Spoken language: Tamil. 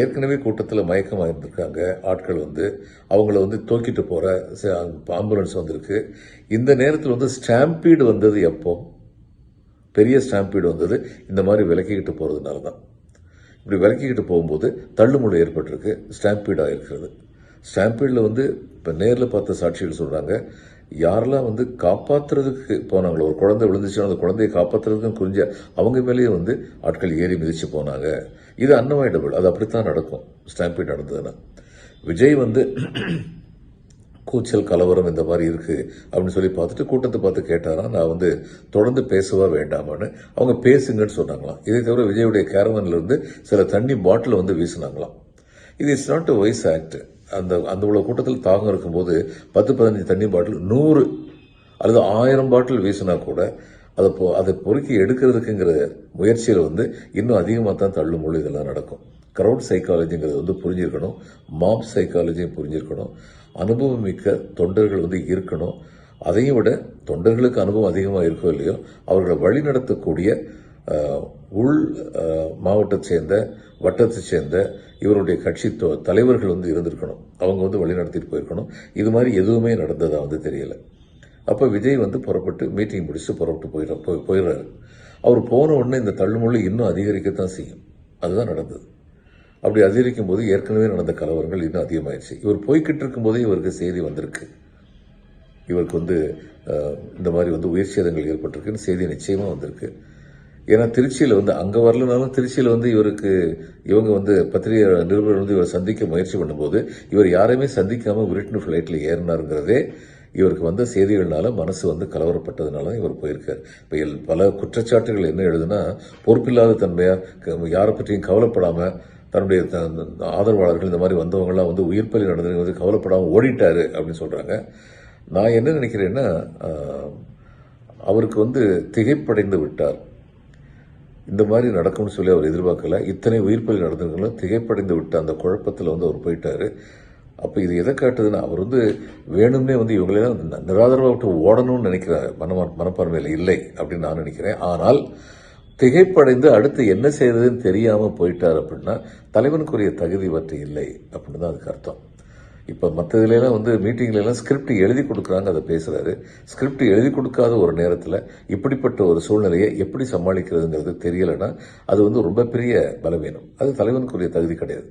ஏற்கனவே கூட்டத்தில் மயக்கமாக இருந்திருக்காங்க ஆட்கள் அவங்கள தூக்கிட்டு போகிற ஆம்புலன்ஸ் வந்திருக்கு. இந்த நேரத்தில் ஸ்டாம்பீடு வந்தது எப்போ? பெரிய ஸ்டாம்பீடு வந்தது இந்த மாதிரி விலக்கிக்கிட்டு போகிறதுனால தான். இப்படி விலக்கிக்கிட்டு போகும்போது தள்ளுமுள்ளு ஏற்பட்டிருக்கு, ஸ்டாம்பீடு ஆகிருக்கிறது. ஸ்டாம்பீடில் இப்போ நேரில் பார்த்த சாட்சிகள் சொல்கிறாங்க, யாரெல்லாம் காப்பாற்றுறதுக்கு போனாங்களோ, ஒரு குழந்தை விழுந்துச்சுன்னா அந்த குழந்தையை காப்பாற்றுறதுக்கும் குறிஞ்ச அவங்க மேலேயே ஆட்கள் ஏறி மிதித்து போனாங்க. இது அன்அவாய்டபிள், அது அப்படித்தான் நடக்கும் ஸ்டாம்பீட் நடந்ததுன்னா. விஜய் கூச்சல் கலவரம் இந்த மாதிரி இருக்கு அப்படின்னு சொல்லி பார்த்துட்டு கூட்டத்தை பார்த்து கேட்டாரா, நான் தொடர்ந்து பேசவா வேண்டாமான்னு. அவங்க பேசுங்கன்னு சொன்னாங்களாம். இதை தவிர விஜயுடைய கேரவன்ல இருந்து சில தண்ணி பாட்டில் வீசினாங்களாம். இது it's not a wise act. அந்த உள்ள கூட்டத்தில் தாகம் இருக்கும்போது 10-15 தண்ணி பாட்டில் 100 அல்லது 1000 பாட்டில் வீசினா கூட அதை பொறுக்கி எடுக்கிறதுக்குங்கிற முயற்சியில் இன்னும் அதிகமாக தான் தள்ளுமுள்ளு இதெல்லாம் நடக்கும். க்ரௌட் சைக்காலஜிங்கிறது புரிஞ்சிருக்கணும், மாப் சைக்காலஜியும் புரிஞ்சிருக்கணும், அனுபவம் மிக்க தொண்டர்கள் இருக்கணும். அதையும் விட தொண்டர்களுக்கு அனுபவம் அதிகமாக இருக்கோ இல்லையோ, அவர்களை வழி நடத்தக்கூடிய உள் மாவட்டத்தை சேர்ந்த வட்டத்தை சேர்ந்த இவருடைய கட்சி தலைவர்கள் இருந்திருக்கணும். அவங்க வழி நடத்திட்டு போயிருக்கணும். இது மாதிரி எதுவுமே நடந்ததா தெரியல. அப்போ விஜய் புறப்பட்டு மீட்டிங் முடிச்சுட்டு புறப்பட்டு போயிடுறாரு. அவர் போன உடனே இந்த தள்ளுமுள்ளு இன்னும் அதிகரிக்கத்தான் செய்யும். அதுதான் நடந்தது. அப்படி அதிகரிக்கும் போது ஏற்கனவே நடந்த கலவரங்கள் இன்னும் அதிகமாயிடுச்சு. இவர் போய்கிட்டு இருக்கும்போதே இவருக்கு செய்தி வந்திருக்கு, இவருக்கு இந்த மாதிரி உயிர் சேதங்கள் ஏற்பட்டிருக்குன்னு செய்தி நிச்சயமாக வந்திருக்கு. ஏன்னா திருச்சியில் அங்கே வரலனாலும் திருச்சியில் இவங்க பத்திரிகை நிருபர் இவர் சந்திக்க முயற்சி பண்ணும்போது இவர் யாரையுமே சந்திக்காமல் ரிட்டன் ஃப்ளைட்டில் ஏறினாருங்கிறதே இவருக்கு வந்த செய்திகள்னால மனசு கலவரப்பட்டதுனால இவர் போயிருக்கார். இப்போ பல குற்றச்சாட்டுகள் என்ன எழுதுனா, பொறுப்பில்லாத தன்மையா, யாரை பற்றியும் கவலைப்படாமல் தன்னுடைய ஆதரவாளர்கள் இந்த மாதிரி வந்தவங்கலாம் உயிர் பலி நடந்தது கவலைப்படாமல் ஓடிட்டாரு அப்படின்னு சொல்றாங்க. நான் என்ன நினைக்கிறேன்னா, அவருக்கு திகைப்படைந்து விட்டார். இந்த மாதிரி நடக்கும்னு சொல்லி அவர் எதிர்பார்க்கல. இத்தனை உயிர் பலி நடந்தவங்களும் திகைப்படைந்து விட்ட அந்த குழப்பத்தில் அவர் போயிட்டாரு. அப்போ இது எதை காட்டுதுன்னா, அவர் வேணும்னே இவங்களெல்லாம் நிராதரவாக விட்டு ஓடணும்னு நினைக்கிற மனப்பான்மையில் இல்லை அப்படின்னு நான் நினைக்கிறேன். ஆனால் திகைப்படைந்து அடுத்து என்ன செய்யறதுன்னு தெரியாமல் போயிட்டார் அப்படின்னா தலைவனுக்குரிய தகுதி பற்றி இல்லை அப்படின்னு தான் அதுக்கு அர்த்தம். இப்போ மற்றதுலாம் மீட்டிங்லாம் ஸ்கிரிப்ட் எழுதி கொடுக்குறாங்க, அதை பேசுகிறாரு. ஸ்கிரிப்ட் எழுதி கொடுக்காத ஒரு நேரத்தில் இப்படிப்பட்ட ஒரு சூழ்நிலையை எப்படி சமாளிக்கிறதுங்கிறது தெரியலைன்னா அது ரொம்ப பெரிய பலவீனம். அது தலைவனுக்குரிய தகுதி கிடையாது.